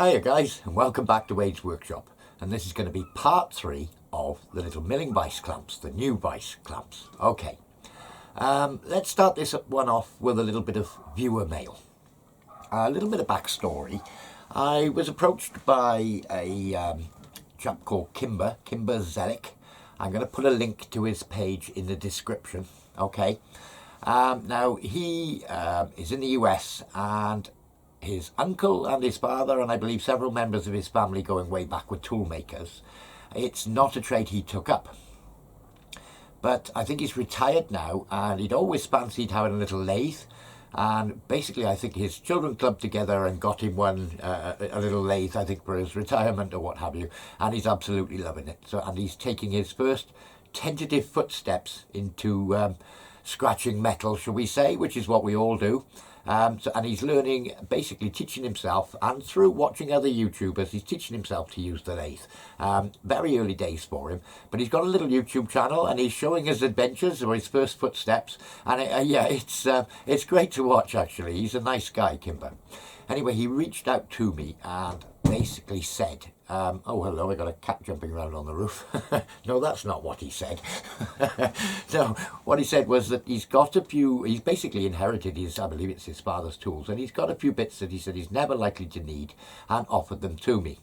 Hiya guys, and welcome back to Wade's Workshop, and this is going to be part 3 of the little milling vice clamps, the new vice clamps. Okay, let's start this one off with a little bit of viewer mail. A little bit of backstory. I was approached by a chap called Kimber Zelic. I'm going to put a link to his page in the description, okay? Now, he is in the US, and his uncle and his father, and I believe several members of his family going way back, were tool makers. It's not a trade he took up. But I think he's retired now, and he'd always fancied having a little lathe. And basically, I think his children clubbed together and got him one, a little lathe, I think, for his retirement or what have you. And he's absolutely loving it. So, and he's taking his first tentative footsteps into scratching metal, shall we say, which is what we all do. And he's learning, basically teaching himself, and through watching other YouTubers, he's teaching himself to use the lathe. Very early days for him, but he's got a little YouTube channel, and he's showing his adventures or his first footsteps. And yeah, it's great to watch, actually. He's a nice guy, Kimber. Anyway, he reached out to me and basically said, oh, hello, I got a cat jumping around on the roof. No, that's not what he said. No, what he said was that he's basically inherited I believe it's his father's tools, and he's got a few bits that he said he's never likely to need, and offered them to me.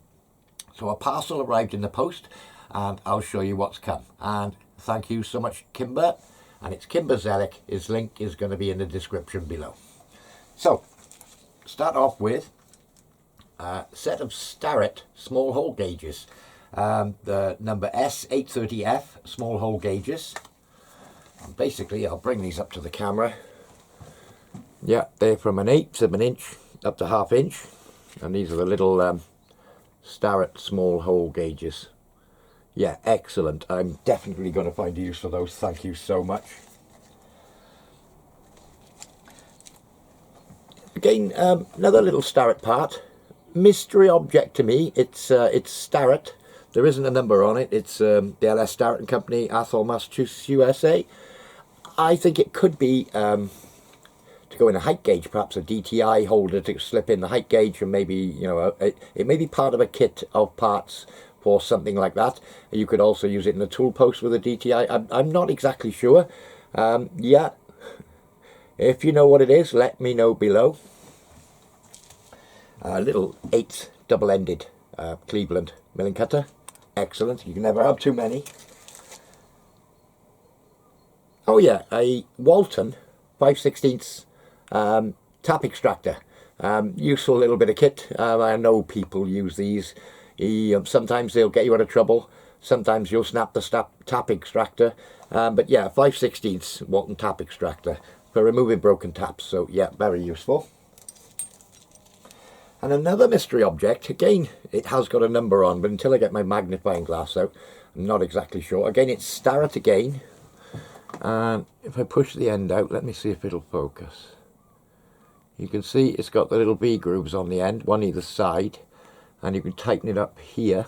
So a parcel arrived in the post, and I'll show you what's come. And thank you so much, Kimber. And it's Kimber Zelic. His link is going to be in the description below. So, start off with a set of Starrett small hole gauges, the number S830F small hole gauges. And basically, I'll bring these up to the camera. Yeah, they're from 1/8 of an inch up to 1/2 inch, and these are the little Starrett small hole gauges. Yeah, excellent. I'm definitely going to find a use for those. Thank you so much. Again, another little Starrett part. Mystery object to me. It's Starrett. There isn't a number on it. It's the LS Starrett and Company, Athol, Massachusetts, USA. I think it could be to go in a height gauge, perhaps a DTI holder to slip in the height gauge, and maybe, you know, it may be part of a kit of parts for something like that. You could also use it in a tool post with a DTI. I'm not exactly sure. Yeah, if you know what it is, let me know below. A little 8 double-ended Cleveland milling cutter. Excellent. You can never have too many. Oh yeah, a Walton 5/16 tap extractor. Useful little bit of kit. I know people use these. Sometimes they'll get you out of trouble. Sometimes you'll snap the tap extractor. But yeah, 5/16 Walton tap extractor for removing broken taps. So yeah, very useful. And another mystery object, again, it has got a number on, but until I get my magnifying glass out, I'm not exactly sure. Again, it's Starrett again. And if I push the end out, let me see if it'll focus. You can see it's got the little V grooves on the end, one either side, and you can tighten it up here.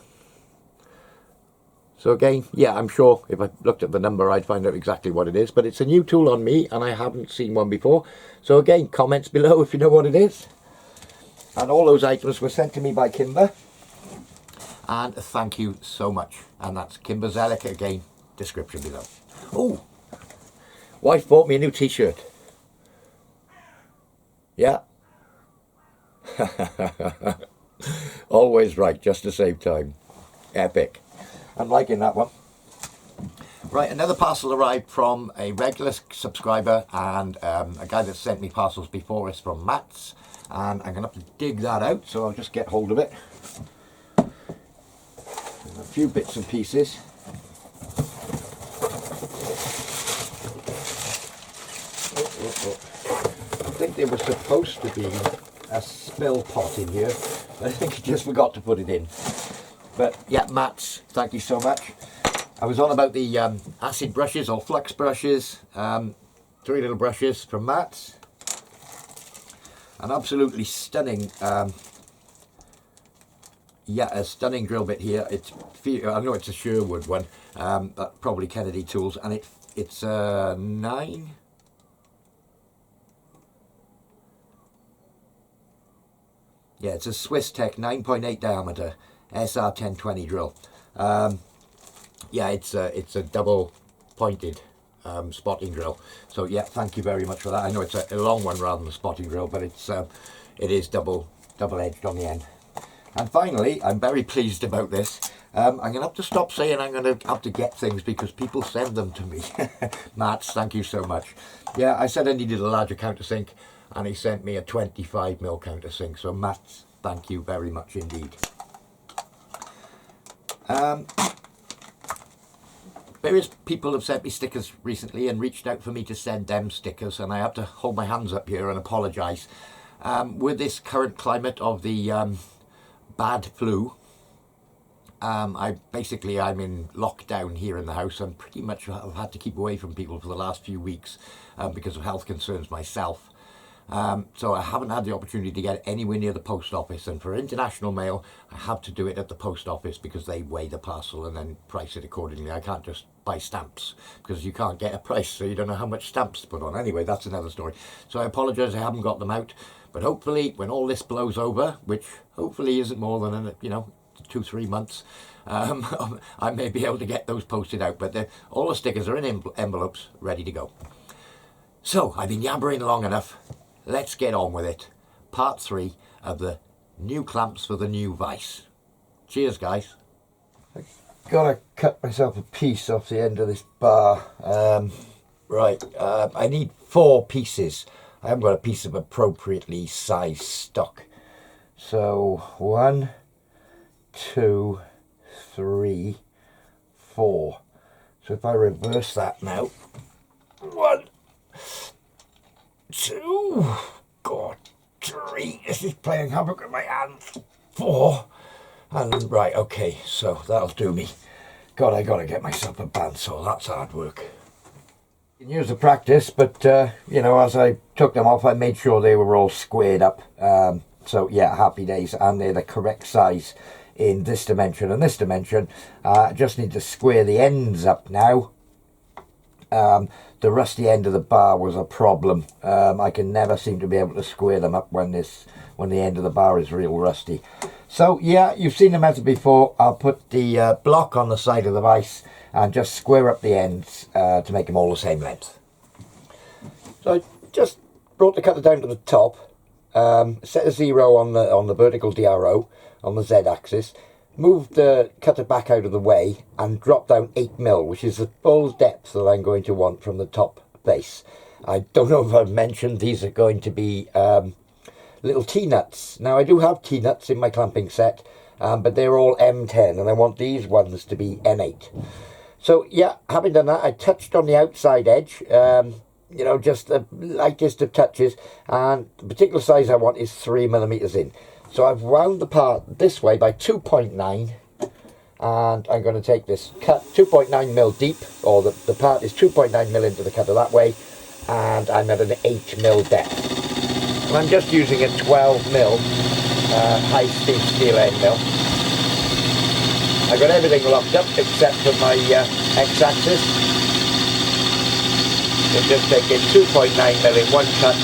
So again, yeah, I'm sure if I looked at the number, I'd find out exactly what it is, but it's a new tool on me, and I haven't seen one before. So again, comments below if you know what it is. And all those items were sent to me by Kimber. And thank you so much. And that's Kimber Zelic again, description below. Oh, wife bought me a new t-shirt. Yeah. Always right, just to save time. Epic. I'm liking that one. Right, another parcel arrived from a regular subscriber, and a guy that sent me parcels before is from Matt's. And I'm going to have to dig that out, so I'll just get hold of it. There's a few bits and pieces. I think there was supposed to be a spill pot in here. I think I just forgot to put it in. But yeah, Matt's, thank you so much. I was on about the acid brushes or flux brushes. 3 little brushes from Matt's. An absolutely stunning, yeah, a stunning drill bit here. I know it's a Sherwood one, but probably Kennedy tools, and it's 9. Yeah, it's a Swiss Tech 9.8 diameter SR 1020 drill. Yeah, it's a double pointed spotting drill. So yeah, thank you very much for that. I know it's a long one rather than a spotting drill, but it is double edged on the end. And finally, I'm very pleased about this. I'm going to have to stop saying I'm going to have to get things because people send them to me. Mats, thank you so much. Yeah, I said I needed a larger countersink, and he sent me a 25mm countersink. So Mats, thank you very much indeed. Various people have sent me stickers recently and reached out for me to send them stickers, and I have to hold my hands up here and apologise. With this current climate of the bad flu, I'm in lockdown here in the house, and pretty much have had to keep away from people for the last few weeks because of health concerns myself. So I haven't had the opportunity to get anywhere near the post office, and for international mail I have to do it at the post office because they weigh the parcel and then price it accordingly. I can't just buy stamps because you can't get a price, so you don't know how much stamps to put on. Anyway, that's another story. So I apologise I haven't got them out, but hopefully when all this blows over, which hopefully isn't more than 2-3 months, I may be able to get those posted out. But all the stickers are in envelopes ready to go. So I've been yabbering long enough. Let's get on with it. Part 3 of the new clamps for the new vise. Cheers, guys. I've got to cut myself a piece off the end of this bar. I need 4 pieces. I haven't got a piece of appropriately sized stock. So 1, 2, 3, 4. So if I reverse that now, 1, 2, God, 3, this is playing havoc with my hands, 4, and right, okay, so that'll do me. God, I gotta get myself a bandsaw, that's hard work. You can use the practice, but as I took them off, I made sure they were all squared up. So yeah, happy days, and they're the correct size in this dimension and this dimension. I just need to square the ends up now. The rusty end of the bar was a problem. I can never seem to be able to square them up when the end of the bar is real rusty. So yeah, you've seen the method before. I'll put the block on the side of the vise and just square up the ends to make them all the same length. So I just brought the cutter down to the top, set a 0 on the vertical DRO on the Z axis, move the cutter back out of the way and drop down 8mm, which is the full depth that I'm going to want from the top base. I don't know if I've mentioned these are going to be little T-nuts. Now I do have T-nuts in my clamping set, but they're all M10 and I want these ones to be M8. So yeah, having done that, I touched on the outside edge, just the lightest of touches, and the particular size I want is 3mm in. So I've wound the part this way by 2.9, and I'm going to take this cut 2.9mm deep, or the part is 2.9mm into the cutter that way, and I'm at an 8mm depth. And I'm just using a 12mm high speed steel end mill. I've got everything locked up except for my x-axis. So just taking 2.9mm in one cut.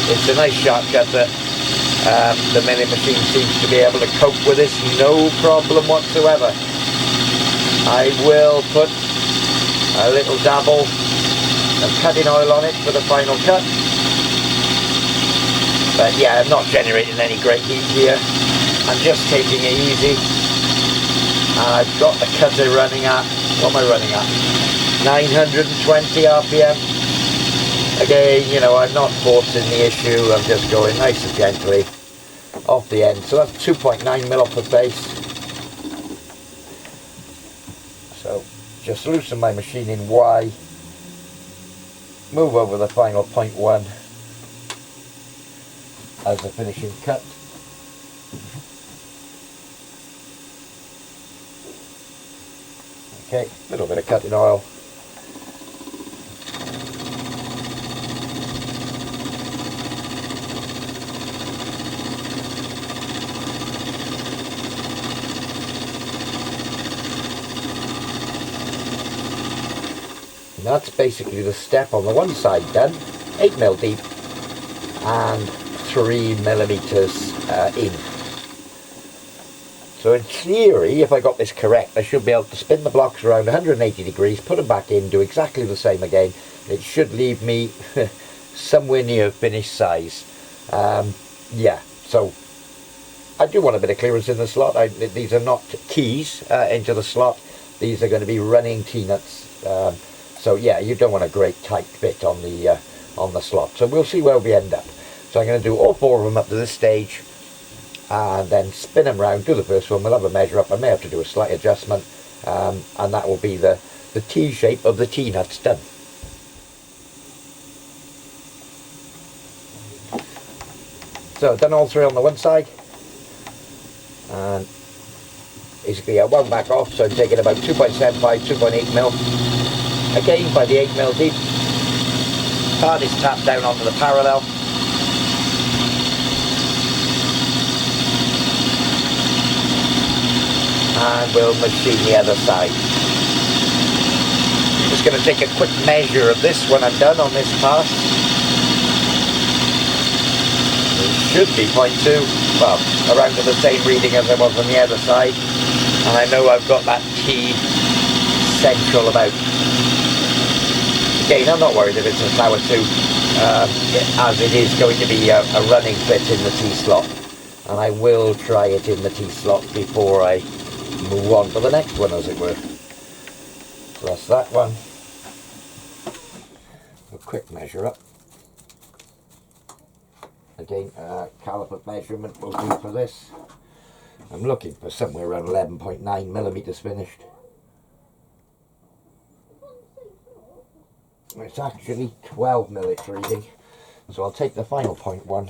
It's a nice sharp cut that the milling machine seems to be able to cope with this no problem whatsoever. I will put a little dabble of cutting oil on it for the final cut. But yeah, I'm not generating any great heat here. I'm just taking it easy. And I've got the cutter running at, what am I running at? 920 RPM. Again, I'm not forcing the issue, I'm just going nice and gently off the end. So that's 2.9mm off the base. So just loosen my machine in Y, move over the final 0.1 as the finishing cut. Okay, a little bit of cutting oil. And that's basically the step on the one side done, 8mm deep and 3mm in. So in theory, if I got this correct, I should be able to spin the blocks around 180 degrees, put them back in, do exactly the same again. It should leave me somewhere near finished size. Yeah, so I do want a bit of clearance in the slot. These are not keys into the slot. These are going to be running T-nuts. So yeah, you don't want a great tight fit on the slot. So we'll see where we end up. So I'm going to do all 4 of them up to this stage, and then spin them round, do the first one. We'll have a measure up. I may have to do a slight adjustment, and that will be the T shape of the T-nuts done. So done all 3 on the one side, and basically I won't back off, so I'm taking about 2.75, 2.8mm. Again by the 8mm deep. Card is tapped down onto the parallel. And we'll machine the other side. I'm just going to take a quick measure of this when I'm done on this pass. It should be 0.2, well, around to the same reading as I was on the other side. And I know I've got that T central about. Again, I'm not worried if it's a flower tube, as it is going to be a running fit in the T-slot. And I will try it in the T-slot before I move on to the next one, as it were. So that's that one. A quick measure up. Again, caliper measurement will do for this. I'm looking for somewhere around 11.9mm finished. It's actually 12mm it's reading, so I'll take the final 0.1.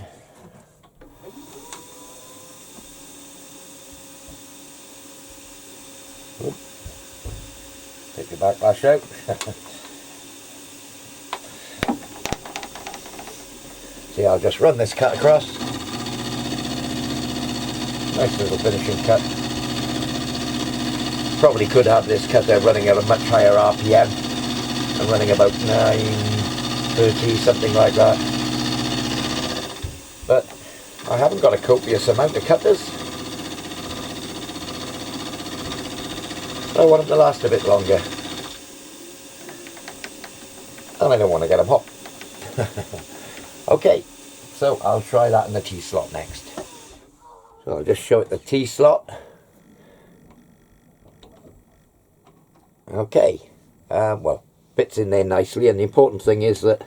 Take the backlash out. See, I'll just run this cut across. Nice little finishing cut. Probably could have this cut there running at a much higher RPM. I'm running about 930, something like that. But I haven't got a copious amount of cutters. I want them to last a bit longer. And I don't want to get them hot. Okay, so I'll try that in the T-slot next. So I'll just show it the T-slot. Okay, well, fits in there nicely, and the important thing is that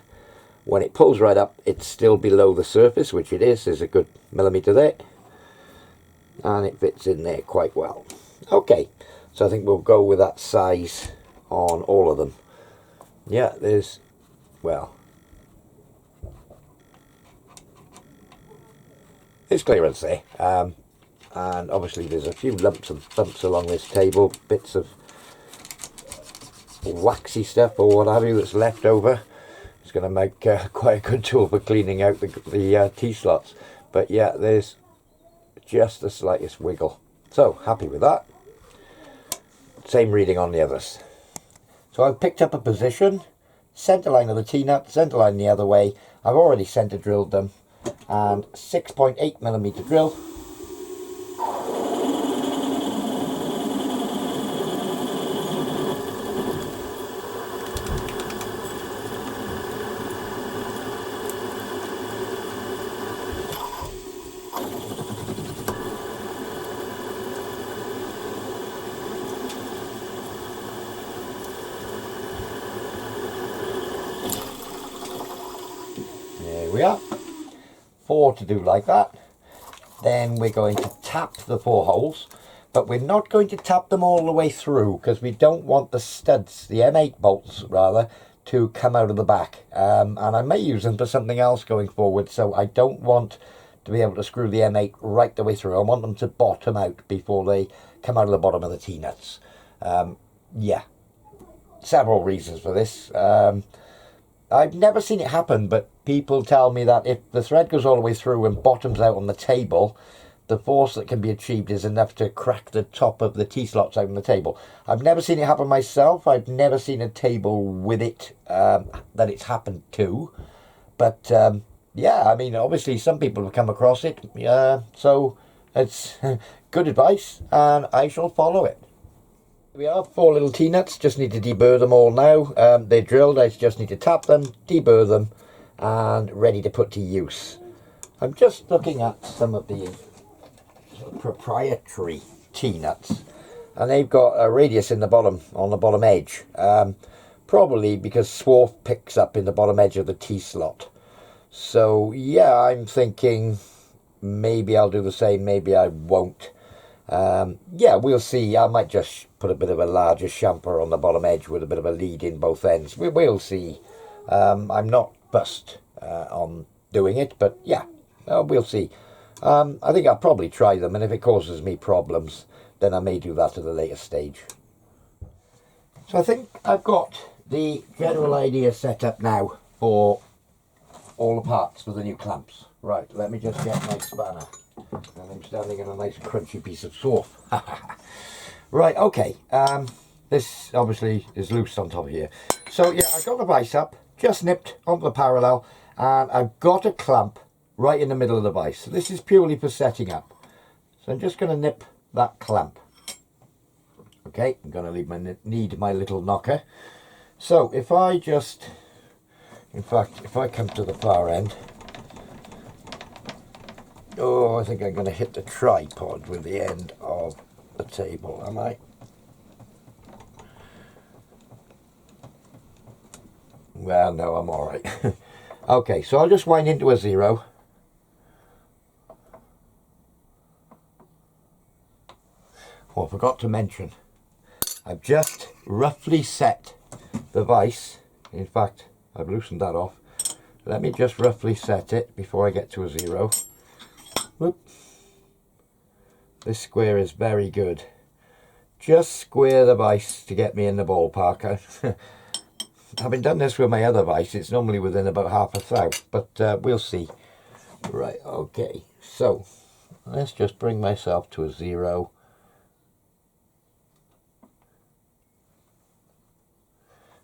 when it pulls right up, it's still below the surface, which it is. There's a good millimetre there, and it fits in there quite well. Okay, so I think we'll go with that size on all of them. Yeah, there's, well, there's clearance there, and obviously there's a few lumps and bumps along this table, bits of waxy stuff or what have you that's left over. It's going to make quite a good tool for cleaning out the T-slots. But yeah, there's just the slightest wiggle. So, happy with that. Same reading on the others. So I've picked up a position, centre line of the T-nut, centre line the other way. I've already centre drilled them, and 6.8mm drill. There we are. 4 to do like that. Then we're going to tap the 4 holes, but we're not going to tap them all the way through because we don't want the studs, the M8 bolts rather, to come out of the back. And I may use them for something else going forward, so I don't want to be able to screw the M8 right the way through. I want them to bottom out before they come out of the bottom of the T-nuts. Yeah, several reasons for this. I've never seen it happen, but people tell me that if the thread goes all the way through and bottoms out on the table, the force that can be achieved is enough to crack the top of the T-slots out on the table. I've never seen it happen myself. I've never seen a table with it that it's happened to. But yeah, I mean, obviously some people have come across it. So it's good advice, and I shall follow it. Here we are, 4 little T-nuts. Just need to deburr them all now. They're drilled. I just need to tap them, deburr them, and ready to put to use. I'm just looking at some of the proprietary T-nuts, and they've got a radius in the bottom, on the bottom edge, probably because swarf picks up in the bottom edge of the T-slot. So yeah, I'm thinking maybe I'll do the same, maybe I won't. Yeah, we'll see. I might just put a bit of a larger chamfer on the bottom edge with a bit of a lead in both ends. We'll see. I'm not fussed on doing it, but yeah, we'll see. I think I'll probably try them, and if it causes me problems, then I may do that at a later stage. So I think I've got the general idea set up now for all the parts for the new clamps. Right, let me just get my spanner. And I'm standing in a nice crunchy piece of swarf. Right, okay. This obviously is loose on top here. So yeah, I've got the vise up, just nipped onto the parallel, and I've got a clamp right in the middle of the vise. So this is purely for setting up. So I'm just going to nip that clamp. Okay, I'm going to need my little knocker. So if I just, in fact, if I come to the far end, oh, I think I'm going to hit the tripod with the end of the table, am I? Well, no, I'm all right. Okay, so I'll just wind into a 0. Oh, I forgot to mention, I've just roughly set the vise. In fact, I've loosened that off. Let me just roughly set it before I get to a 0. Whoop. This square is very good. Just square the vise to get me in the ballpark. Having done this with my other vise, it's normally within about half a thou, but we'll see. Right, okay, so let's just bring myself to a 0.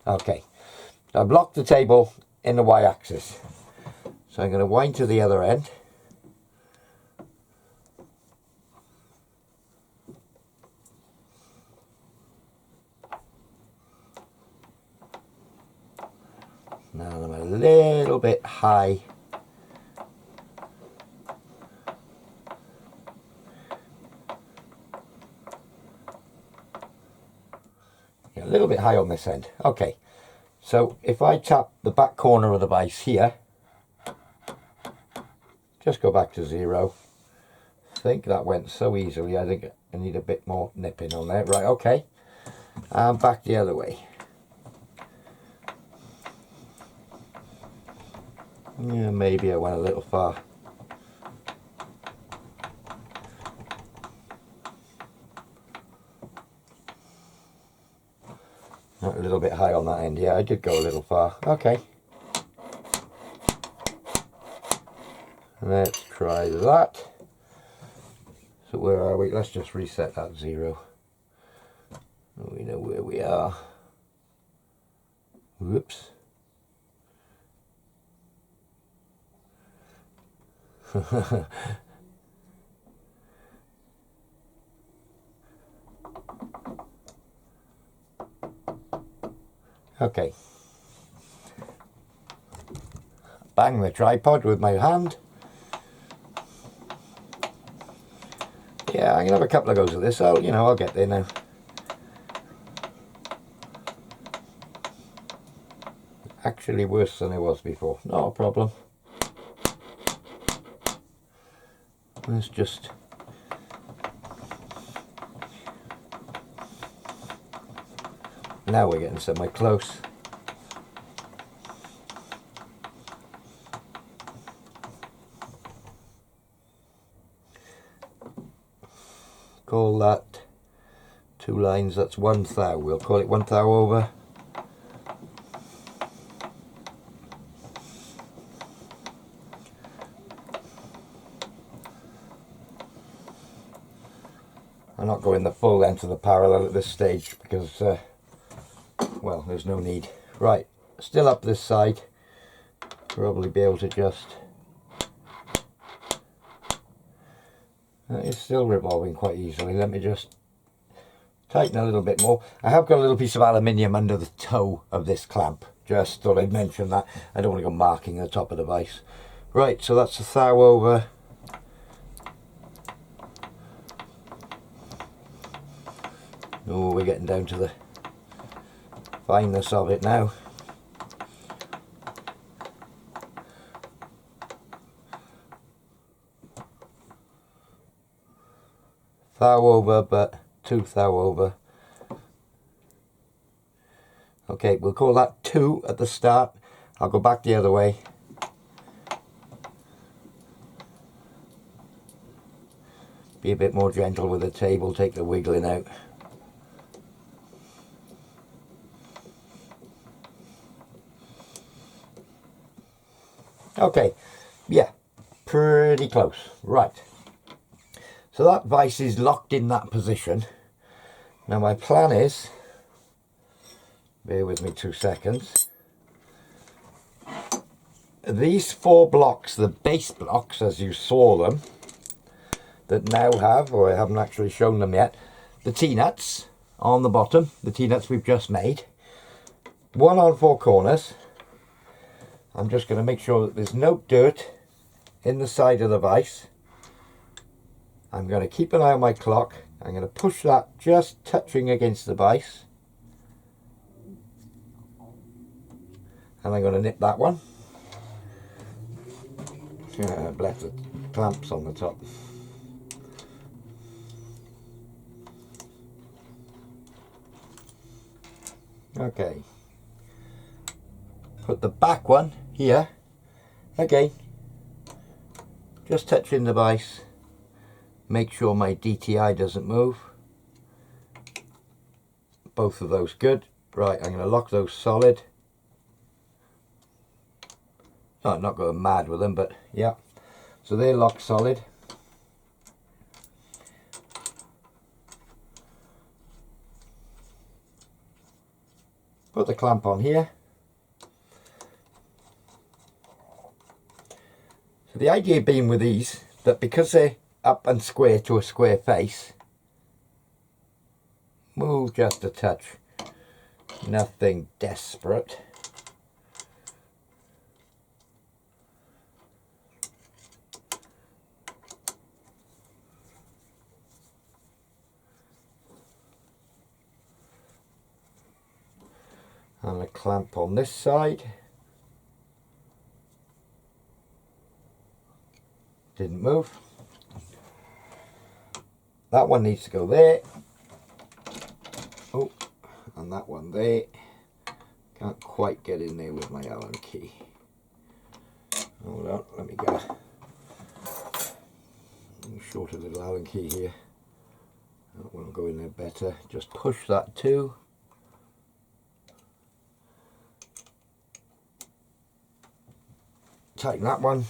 Okay, I've locked the table in the y-axis, so I'm going to wind to the other end. Now I'm a little bit high. Yeah, a little bit high on this end. Okay, so if I tap the back corner of the vise here, just go back to 0. I think that went so easily. I think I need a bit more nipping on there. Right, okay. And back the other way. Yeah, maybe I went a little far. A little bit high on that end. Yeah, I did go a little far. Okay. Let's try that. So where are we? Let's just reset that 0. We know where we are. Whoops. Okay. Bang the tripod with my hand. Yeah, I'm going to have a couple of goes at this, so, you know, I'll get there now. Actually worse than it was before. Not a problem. Let's just... Now we're getting somewhere close. Call that 2 lines, that's 1 thou. We'll call it 1 thou over. I'm not going the full length of the parallel at this stage because, well, there's no need. Right, still up this side. Probably be able to just... It's still revolving quite easily. Let me just tighten a little bit more. I have got a little piece of aluminium under the toe of this clamp. Just thought I'd mention that. I don't want to go marking the top of the vise. Right, so that's the thou over. Oh, we're getting down to the fineness of it now. Thou over, but 2 thou over. Okay, we'll call that 2 at the start. I'll go back the other way. Be a bit more gentle with the table, take the wiggling out. Okay, yeah, pretty close. Right. So that vise is locked in that position. Now my plan is, bear with me 2 seconds. These 4 blocks, the base blocks as you saw them, that now have, or I haven't actually shown them yet, the T-nuts on the bottom, the T-nuts we've just made. 1 on 4 corners. I'm just going to make sure that there's no dirt in the side of the vise. I'm going to keep an eye on my clock. I'm going to push that just touching against the vise. And I'm going to nip that one. I've left the clamps on the top. Okay. Put the back one here. Again. Just touching the vise. Make sure my DTI doesn't move. Both of those good. Right, I'm going to lock those solid. Oh, I'm not going mad with them, but yeah. So they're locked solid. Put the clamp on here. So the idea being with these, that because they're up and square to a square face, move just a touch, nothing desperate. And a clamp on this side. Didn't move. That one needs to go there. Oh, and that one there. Can't quite get in there with my Allen key. Hold on, let me get a shorter little Allen key here. That one will go in there better. Just push that too. Tighten that one.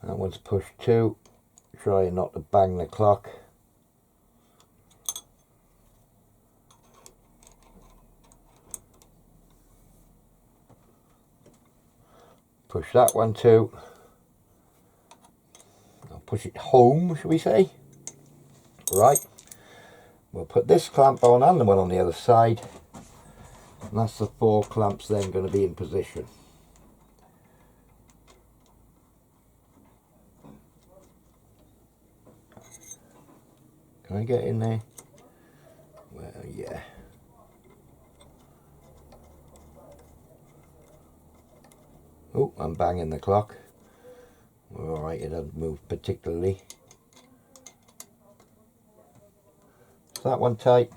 That one's pushed too. Try not to bang the clock. Push that one too. I'll push it home, shall we say. Right. We'll put this clamp on and the one on the other side. And that's the 4 clamps then going to be in position. Can I get in there? Well, yeah. Oh, I'm banging the clock. Alright, it doesn't move particularly. Is that one tight?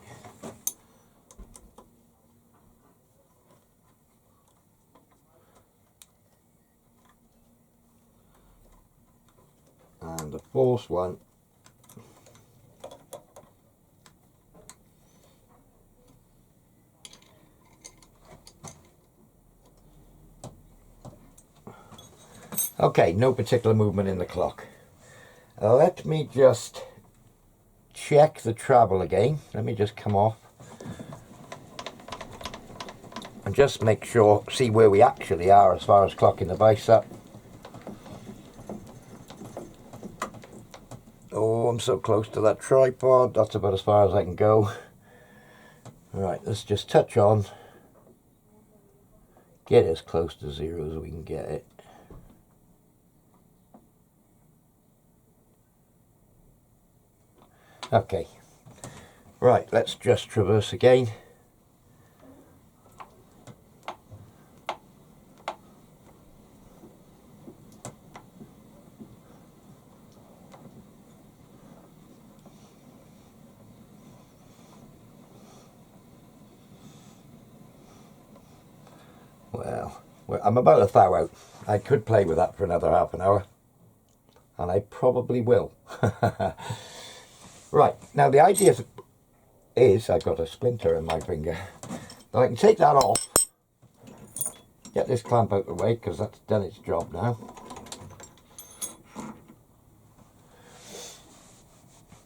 And the 4th one. Okay, no particular movement in the clock. Let me just check the travel again. Let me just come off and just make sure, see where we actually are as far as clocking the vise up. Oh, I'm so close to that tripod. That's about as far as I can go. Right, let's just touch on. Get as close to 0 as we can get it. Okay. Right, let's just traverse again. Well, I'm about to thaw out. I could play with that for another half an hour, and I probably will. Right, now the idea is, I've got a splinter in my finger, that I can take that off, get this clamp out of the way, because that's done its job now.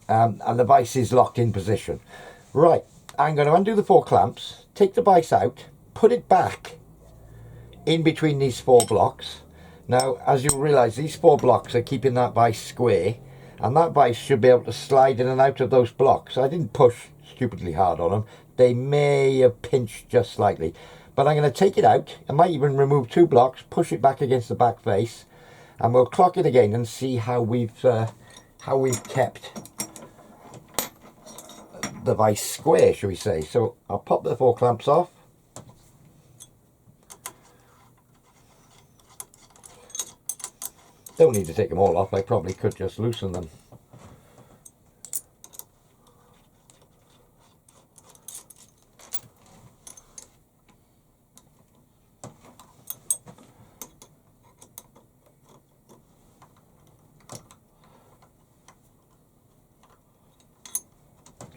And the vise is locked in position. Right, I'm going to undo the 4 clamps, take the vise out, put it back in between these 4 blocks. Now, as you realise, these 4 blocks are keeping that vise square, and that vise should be able to slide in and out of those blocks. I didn't push stupidly hard on them. They may have pinched just slightly, but I'm going to take it out. I might even remove 2 blocks, push it back against the back face, and we'll clock it again and see how we've kept the vise square, shall we say. So I'll pop the 4 clamps off. Don't need to take them all off, I probably could just loosen them.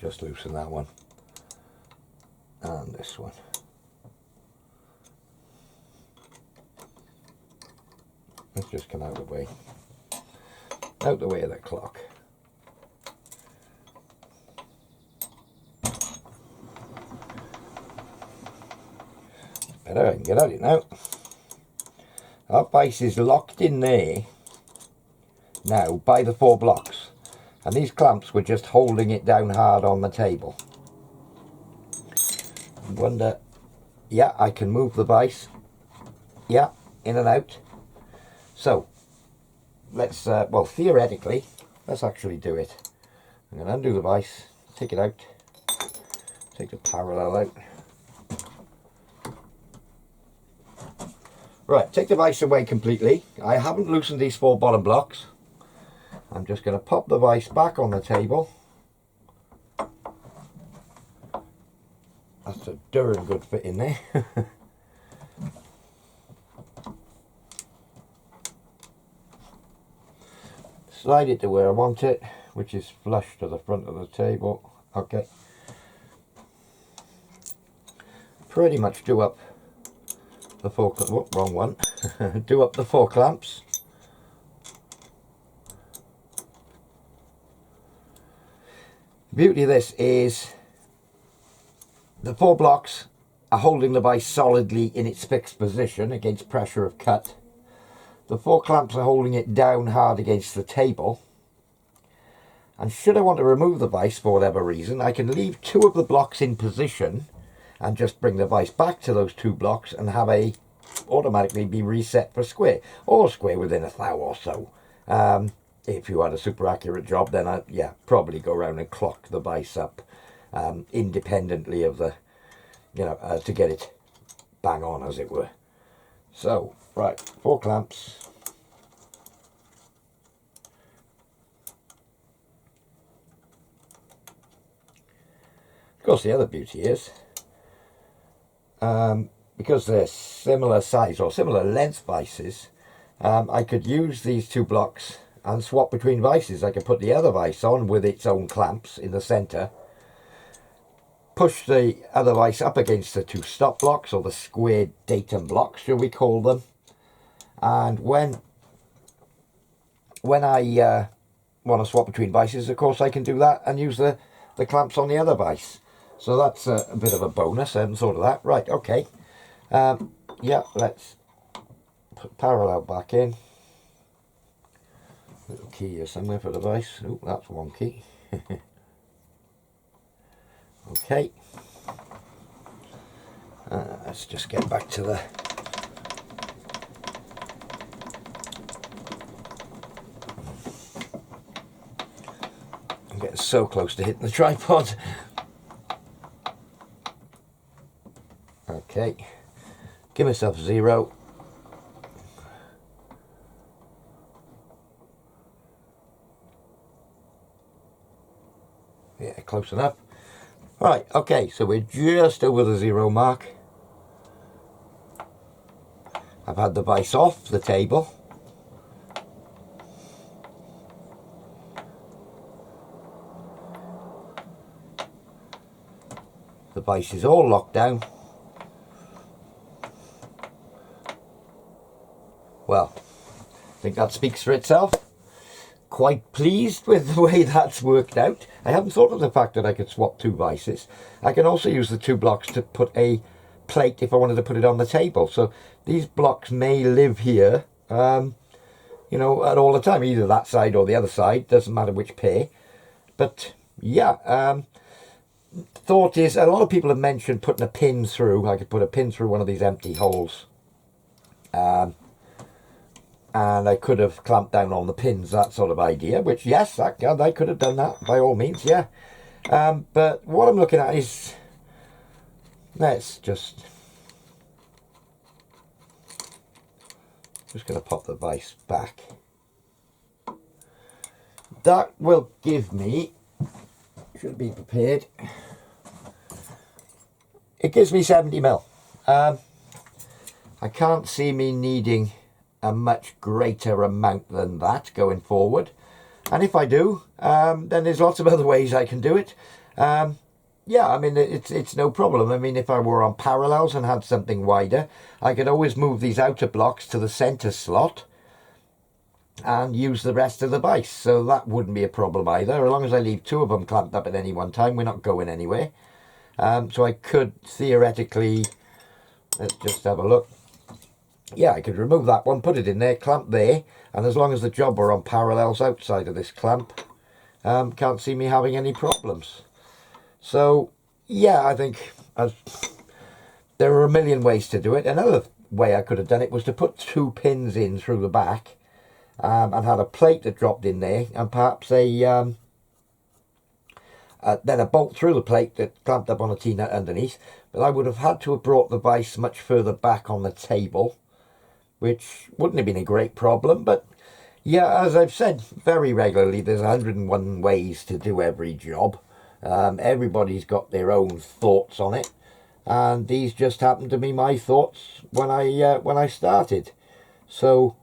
Just loosen that one. And this one. Let's just come out of the way. Out the way of the clock. Better, I can get out of it now. That vise is locked in there now by the 4 blocks. And these clamps were just holding it down hard on the table. I wonder, yeah, I can move the vise. Yeah, in and out. So, let's, well, theoretically, let's actually do it. I'm going to undo the vise, take it out, take the parallel out. Right, take the vise away completely. I haven't loosened these 4 bottom blocks. I'm just going to pop the vise back on the table. That's a darn good fit in there. Slide it to where I want it, which is flush to the front of the table. Okay. Pretty much do up the 4, oh, wrong one. Do up the 4 clamps. The beauty of this is the 4 blocks are holding the vise solidly in its fixed position against pressure of cut. The 4 clamps are holding it down hard against the table. And should I want to remove the vise for whatever reason, I can leave 2 of the blocks in position and just bring the vise back to those 2 blocks and have a automatically be reset for square, or square within a thou or so. If you had a super accurate job, then I'd, yeah, probably go around and clock the vise up independently of the, you know, to get it bang on, as it were. So, right, 4 clamps. Of course, the other beauty is, because they're similar size or similar length vices, I could use these 2 blocks and swap between vices. I could put the other vise on with its own clamps in the centre, push the other vise up against the 2 stop blocks, or the square datum blocks, shall we call them, and when I want to swap between vices, of course I can do that and use the clamps on the other vice. So that's a bit of a bonus. I hadn't thought of that. Right, okay. Yeah, let's put parallel back in. Little key here somewhere for the vice. Oh, that's one key. Okay. Let's just get back to the... I'm getting so close to hitting the tripod. Okay. Give myself 0. Yeah, close enough. Right, okay, so we're just over the 0 mark. I've had the vise off the table. The vise is all locked down. Well, I think that speaks for itself. Quite pleased with the way that's worked out. I hadn't thought of the fact that I could swap 2 vices. I can also use the 2 blocks to put a plate if I wanted to put it on the table. So these blocks may live here, you know, at all the time, either that side or the other side, doesn't matter which pair. But yeah, thought is, a lot of people have mentioned putting a pin through. I could put a pin through one of these empty holes. And I could have clamped down on the pins, that sort of idea, which, yes, I could have done that, by all means, yeah. But what I'm looking at is, let's just going to pop the vise back. That will give me, should be prepared, it gives me 70mm. I can't see me needing a much greater amount than that going forward, and if I do, then there's lots of other ways I can do it. Yeah, I mean, it's no problem. I mean, if I were on parallels and had something wider, I could always move these outer blocks to the center slot and use the rest of the vise, so that wouldn't be a problem either. As long as I leave 2 of them clamped up at any one time, we're not going anywhere. So I could theoretically, let's just have a look. Yeah, I could remove that one, put it in there, clamp there, and as long as the job were on parallels outside of this clamp, can't see me having any problems. So, yeah, I think there are a million ways to do it. Another way I could have done it was to put 2 pins in through the back, and had a plate that dropped in there, and perhaps then a bolt through the plate that clamped up on a T-nut underneath. But I would have had to have brought the vise much further back on the table, which wouldn't have been a great problem. But yeah, as I've said very regularly, there's 101 ways to do every job. Everybody's got their own thoughts on it, and these just happened to be my thoughts when I started. So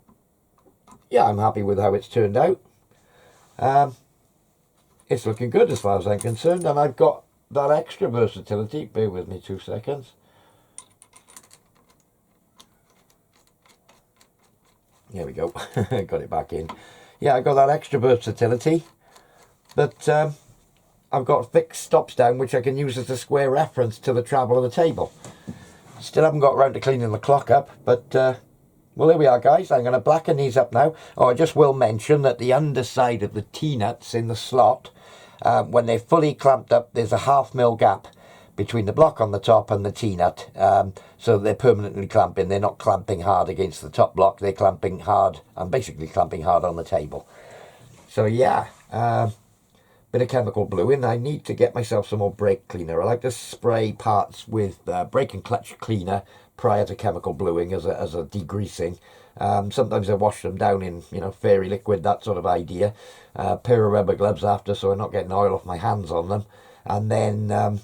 yeah, I'm happy with how it's turned out. It's looking good as far as I'm concerned, and I've got that extra versatility. Bear with me 2 seconds. There we go. Got it back in. Yeah, I got that extra versatility, but I've got fixed stops down which I can use as a square reference to the travel of the table. Still haven't got around to cleaning the clock up, but well, there we are, guys. I'm going to blacken these up now. Oh, I just will mention that the underside of the T-nuts in the slot, when they're fully clamped up, there's a 1/2 mil gap between the block on the top and the T-nut, so they're permanently clamping. They're not clamping hard against the top block. They're clamping hard, and basically clamping hard on the table. So yeah, bit of chemical bluing. I need to get myself some more brake cleaner. I like to spray parts with brake and clutch cleaner prior to chemical bluing as a degreasing. Sometimes I wash them down in, you know, fairy liquid, that sort of idea. Pair of rubber gloves after, so I'm not getting oil off my hands on them. And then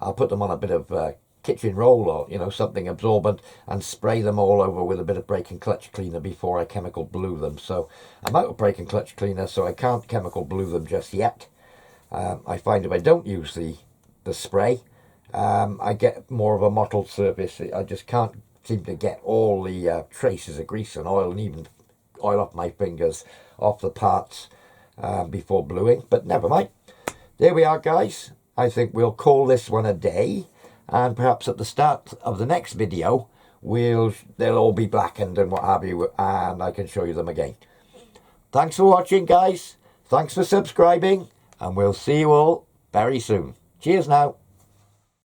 I'll put them on a bit of kitchen roll or, you know, something absorbent, and spray them all over with a bit of brake and clutch cleaner before I chemical blue them. So I'm out of brake and clutch cleaner, so I can't chemical blue them just yet. I find if I don't use the spray, I get more of a mottled surface. I just can't seem to get all the traces of grease and oil and even oil off my fingers, off the parts before bluing, but never mind. There we are, guys. I think we'll call this one a day, and perhaps at the start of the next video they'll all be blackened and what have you, and I can show you them again. Thanks for watching, guys. Thanks for subscribing, and we'll see you all very soon. Cheers now.